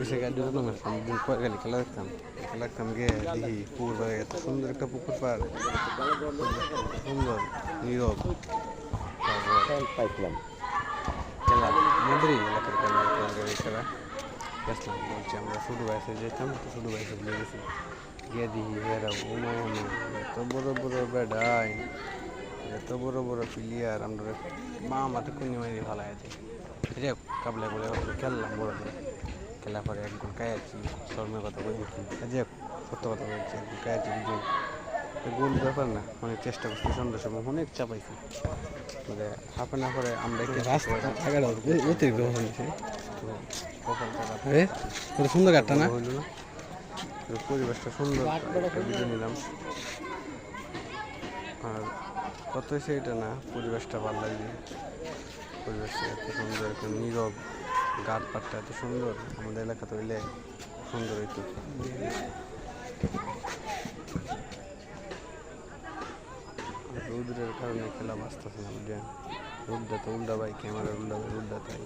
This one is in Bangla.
এসে গাড়ি ঢুকলাম দিন পর গেলে খেলা দেখতাম গিয়ে দেখি পুকুর পাড়ে এত সুন্দর একটা পুকুর পাড় সুন্দর নীরব পাইছিলাম খেলা মন্দির এলাকার খেলা গেছিলাম বলছি আমরা ছোটো বয়সে যেতাম তো ছোটো বয়সে ভুলে গেছি গিয়ে দেখি এরা ওমা এত বড় বড় বেড়াই এত বড় বড় প্লেয়ার আমরা মা মাতে কুনি মারি ভালো আছে রে কাবলা বলে খেললাম বড় করে খেলা পরে একজন কায়াছি শর্মের কথা বলি যে সত্য কথা বলছি একজন কায়াছি দুজন গোল ব্যাপার না অনেক চেষ্টা করছি সন্ধ্যার সময় অনেক চাপাইছি মানে হাফ অ্যান আওয়ারে আমরা সুন্দর কাটটা না হইল না পরিবেশটা সুন্দর ভিডিও নিলাম আর কত হয়েছে এটা না পরিবেশটা ভালো লাগবে পরিবেশটা এত সুন্দর এত নীরব গাছ পাটটা এত সুন্দর আমাদের এলাকাতে হইলে সুন্দর হইতো রৌদ্রের কারণে খেলা বাঁচতেছে না বুঝলেন রোদটা তো উল্টা ভাই ক্যামেরা উল্টা তাই